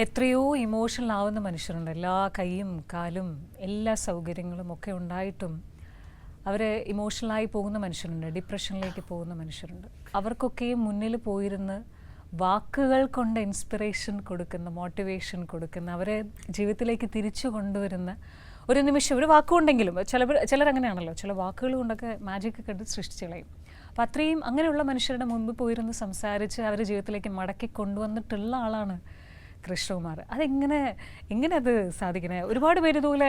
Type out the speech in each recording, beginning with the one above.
എത്രയോ ഇമോഷണൽ ആവുന്ന മനുഷ്യരുണ്ട്. എല്ലാ കൈയും കാലും എല്ലാ സൗകര്യങ്ങളും ഒക്കെ ഉണ്ടായിട്ടും അവർ ഇമോഷണലായി പോകുന്ന മനുഷ്യരുണ്ട്, ഡിപ്രഷനിലേക്ക് പോകുന്ന മനുഷ്യരുണ്ട്. അവർക്കൊക്കെയും മുന്നിൽ പോയിരുന്ന് വാക്കുകൾ കൊണ്ട് ഇൻസ്പിറേഷൻ കൊടുക്കുന്ന, മോട്ടിവേഷൻ കൊടുക്കുന്ന, അവരെ ജീവിതത്തിലേക്ക് തിരിച്ചു കൊണ്ടുവരുന്ന ഒരു നിമിഷം, ഒരു വാക്കുകൊണ്ടെങ്കിലും ചിലരങ്ങനെയാണല്ലോ, ചില വാക്കുകൾ കൊണ്ടൊക്കെ മാജിക് ഒക്കെ സൃഷ്ടിച്ച് കളയും. അപ്പം അത്രയും അങ്ങനെയുള്ള മനുഷ്യരുടെ മുൻപ് പോയിരുന്ന് സംസാരിച്ച് അവരെ ജീവിതത്തിലേക്ക് മടക്കി കൊണ്ടുവന്നിട്ടുള്ള ആളാണ് കൃഷ്ണകുമാർ. എങ്ങനെ അത് സാധിക്കണേ? ഒരുപാട് പേര് ഇതുപോലെ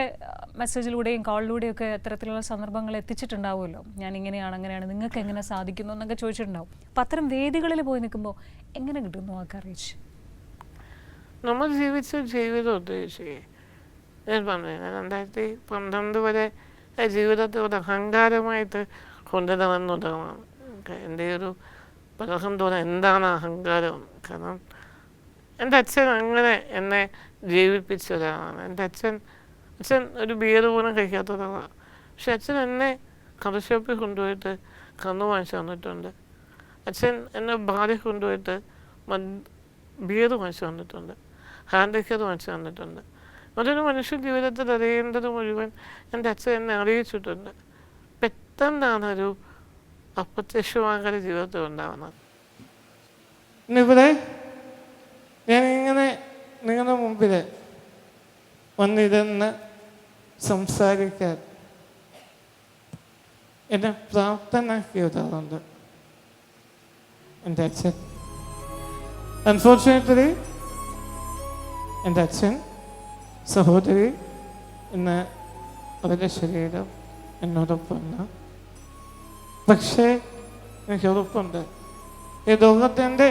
മെസ്സേജിലൂടെയും കോളിലൂടെയും ഒക്കെ അത്തരത്തിലുള്ള സന്ദർഭങ്ങൾ എത്തിച്ചിട്ടുണ്ടാവുമല്ലോ. ഞാൻ ഇങ്ങനെയാണ് അങ്ങനെയാണ്, നിങ്ങൾക്ക് എങ്ങനെ സാധിക്കുന്നു എന്നൊക്കെ ചോദിച്ചിട്ടുണ്ടാവും. അപ്പം അത്തരം വേദികളിൽ പോയി നിൽക്കുമ്പോൾ എങ്ങനെ കിട്ടുന്നു ആ കറേജ്? നമ്മൾ ജീവിച്ച ജീവിതം ഉദ്ദേശിച്ച് ഞാൻ പറഞ്ഞു, 2012 വരെ ജീവിതത്തെ ഒരു അഹങ്കാരമായിട്ട് കൊണ്ടുവരുന്നതാണ് എൻ്റെ ഒരു പലഹം തോന്നുന്നത്. എന്താണ് അഹങ്കാരം? കാരണം എൻ്റെ അച്ഛൻ അങ്ങനെ എന്നെ ജീവിപ്പിച്ച ഒരാളാണ്. എൻ്റെ അച്ഛൻ ഒരു ബിയർ പോലും കഴിക്കാത്ത ഒരാളാണ്. പക്ഷെ അച്ഛൻ എന്നെ കട കൊണ്ടുപോയിട്ട് കന്ന് വാങ്ങിച്ചു തന്നിട്ടുണ്ട്. അച്ഛൻ എന്നെ ഭാര്യ കൊണ്ടുപോയിട്ട് ബിയർ വാങ്ങിച്ചു തന്നിട്ടുണ്ട്, ഹാൻഡ് ലിക്കർ വാങ്ങിച്ചു തന്നിട്ടുണ്ട്. അതൊരു മനുഷ്യ ജീവിതത്തിൽ അറിയേണ്ടത് മുഴുവൻ എൻ്റെ അച്ഛൻ എന്നെ അറിയിച്ചിട്ടുണ്ട്. പെട്ടെന്നാണ് ഒരു അപ്രത്യക്ഷമാകാര ജീവിതത്തിൽ ഉണ്ടാകുന്നത്. ഇന്നിവിടെ ഞാനിങ്ങനെ നിങ്ങളുടെ മുമ്പിൽ വന്നിരുന്ന് സംസാരിക്കാൻ എന്നെ പ്രാപ്തനാക്കിയ ഒരാളുണ്ട്, എൻ്റെ അച്ഛൻ. അൺഫോർച്ചുനേറ്റ്ലി എൻ്റെ അച്ഛൻ, സഹോദരി ഇന്ന് അവരുടെ ശരീരം എന്നോടൊപ്പമല്ല. പക്ഷേ എനിക്ക് ഉറപ്പുണ്ട്, ഈ ലോകത്തിൻ്റെ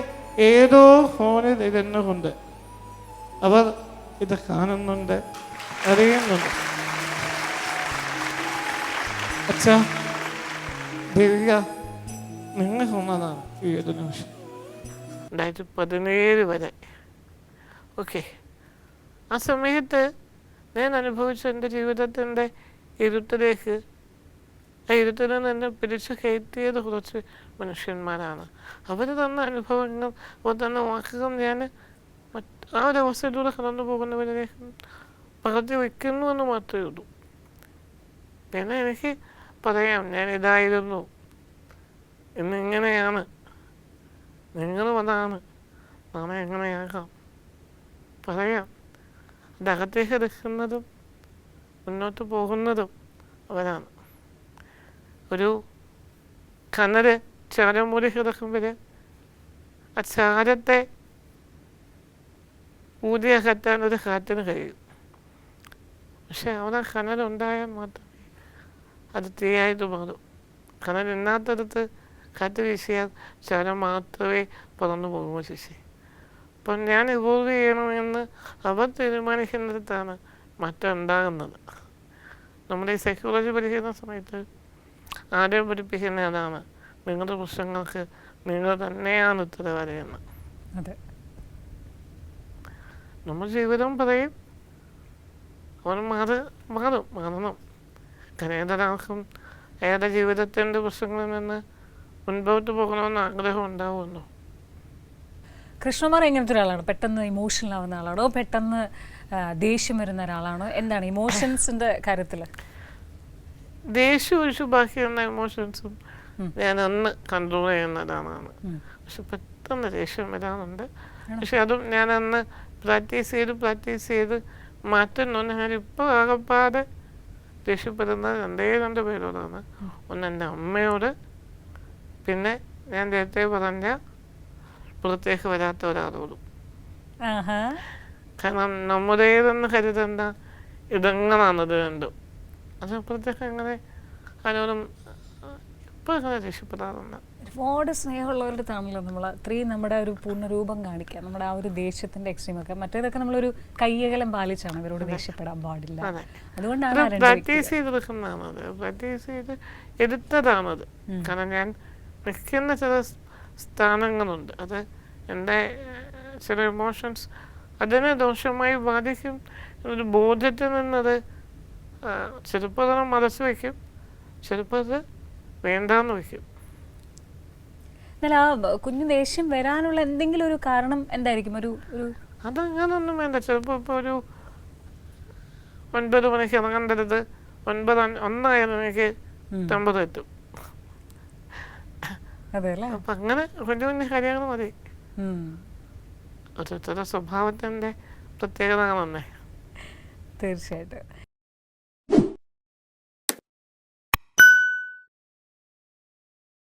ഏതോ ഫോണിൽ ഇരുന്നുകൊണ്ട് അവർ ഇത് കാണുന്നുണ്ട്, അറിയുന്നുണ്ട്. അച്ഛാ, ദിവ്യ, നിങ്ങൾ ഒന്നതാണ് ഈ ഒരു നിമിഷം 2017 വരെ. ഓക്കെ, ആ സമയത്ത് ഞാൻ അനുഭവിച്ച എൻ്റെ ജീവിതത്തിൻ്റെ ഇരുട്ടിലേക്ക്, ആ ഇരുട്ടിൽ നിന്ന് എന്നെ പിടിച്ചു കയറ്റിയത് കുറച്ച് മനുഷ്യന്മാരാണ്. അവർ തന്ന അനുഭവങ്ങൾ, അവർ തന്ന വാക്കുകൾ ഞാൻ ആ ഒരു അവസ്ഥയിലൂടെ കടന്നു പോകുന്നവരിലേക്ക് പകർത്തി വയ്ക്കുന്നു എന്ന് മാത്രമേ ഉള്ളൂ. പിന്നെ എനിക്ക് പറയാം, ഞാൻ ഇതായിരുന്നു, ഇന്നിങ്ങനെയാണ്, നിങ്ങളും അതാണ്, നാളെ എങ്ങനെയാകാം പറയാം. അതകത്തേക്ക് എടുക്കുന്നതും മുന്നോട്ട് പോകുന്നതും അവരാണ്. ഒരു കനല് ചാരം മൂടി കിടക്കുമ്പോൾ ആ ചാരത്തെ ഊതിയകറ്റാൻ ഒരു കാറ്റിന് കഴിയും. പക്ഷെ അവിടെ കനലുണ്ടായാൽ മാത്രമേ അത് തീയായിട്ട് മാറും. കനലില്ലാത്തടത്ത് കാറ്റ് വീശിയാൽ ചാരം മാത്രമേ പറന്നു പോകുമോ ശശി. അപ്പം ഞാൻ ഇവോൾവ് ചെയ്യണമെന്ന് അവർ തീരുമാനിക്കുന്നിടത്താണ് മാറ്റം ഉണ്ടാകുന്നത്. നമ്മുടെ ഈ സൈക്കോളജി പഠിക്കുന്ന സമയത്ത് ആരെയും പഠിപ്പിക്കുന്ന അതാണ്, നിങ്ങളുടെ പ്രശ്നങ്ങൾക്ക് നിങ്ങൾ തന്നെയാണ് ഉത്തരവാദിയെന്ന്. നമ്മൾ ജീവിതം പറയും, അവൻ മാറണം. കാരണം ഏതൊരാൾക്കും അയാളുടെ ജീവിതത്തിൻ്റെ പ്രശ്നങ്ങളിൽ നിന്ന് മുൻപോട്ട് പോകണമെന്ന് ആഗ്രഹം ഉണ്ടാവുമല്ലോ. കൃഷ്ണകുമാർ എങ്ങനത്തെ ഒരാളാണ്? പെട്ടെന്ന് ഇമോഷണൽ ആവുന്ന ആളാണോ, പെട്ടെന്ന് ദേഷ്യം വരുന്ന ഒരാളാണോ? എന്താണ് ഇമോഷൻസിന്റെ കാര്യത്തിൽ? ദേഷ്യം ഒഴിച്ച് ബാക്കിയുള്ള ഇമോഷൻസും ഞാൻ അന്ന് കൺട്രോൾ ചെയ്യുന്നതാണ്. പക്ഷെ പെട്ടെന്ന് ദേഷ്യം വരാറുണ്ട്. പക്ഷെ അതും ഞാൻ അന്ന് പ്രാക്ടീസ് ചെയ്ത് മാറ്റുന്നുണ്ട്. ഞാനിപ്പോൾ ആകപ്പാടെ ദേഷ്യപ്പെടുന്നത് രണ്ട് പേരോടാണ്. ഒന്ന് എൻ്റെ അമ്മയോട്, പിന്നെ ഞാൻ നേരത്തെ പറഞ്ഞ പുറത്തേക്ക് വരാത്ത ഒരാളോടും. കാരണം നമ്മുടേതെന്ന് കരുതേണ്ട ഇടങ്ങളാണത് രണ്ടും. അതപ്പുറത്തേക്ക് അങ്ങനെ ആരോടും ഇപ്പോൾ അങ്ങനെ രക്ഷപ്പെടാറുണ്ട്. ഒരുപാട് സ്നേഹമുള്ളവരുടെ അടുത്താണല്ലോ നമ്മൾ അത്രയും നമ്മുടെ ഒരു പൂർണ്ണരൂപം കാണിക്കുക, നമ്മുടെ ആ ഒരു ദേഷ്യത്തിന്റെ എക്സ്ട്രീമൊക്കെ. മറ്റേതൊക്കെ നമ്മളൊരു കയ്യകലം പാലിച്ചാണ് ഇവരോട് ദേഷ്യപ്പെടാൻ പാടില്ല. അതുകൊണ്ടാണ് പ്രാക്ടീസ് ചെയ്തെടുക്കുന്നതാണത്, പ്രാക്ടീസ് ചെയ്ത് എടുത്തതാണത്. കാരണം ഞാൻ നിൽക്കുന്ന ചില സ്ഥാനങ്ങളുണ്ട്, അത് എൻ്റെ ചില ഇമോഷൻസ് അതിനെ ദോഷമായി ബാധിക്കും എന്നൊരു ബോധ്യത്തിൽ നിന്നത് ചിലപ്പോൾ അത് മറച്ചു വയ്ക്കും, ചിലപ്പോൾ അത് വേണ്ടാന്ന് വയ്ക്കും. എന്നാൽ ആ കുഞ്ഞു ദേഷ്യം വരാനുള്ള എന്തെങ്കിലും ഒരു കാരണം എന്തായിരിക്കും? ഒരു ഒരു അതങ്ങനൊന്നും വേണ്ട. ചിലപ്പോൾ ഇപ്പോൾ ഒരു 9 മണിക്ക് ഇറങ്ങേണ്ടത് 9:01 ടെമ്പർ എത്തും. അതെ അല്ലേ? അപ്പം അങ്ങനെ കുഞ്ഞു കുഞ്ഞു കാര്യങ്ങൾ മതി. ഓരോരുത്തരുടെ സ്വഭാവത്തിൻ്റെ പ്രത്യേകതകളല്ലേ. തീർച്ചയായിട്ടും.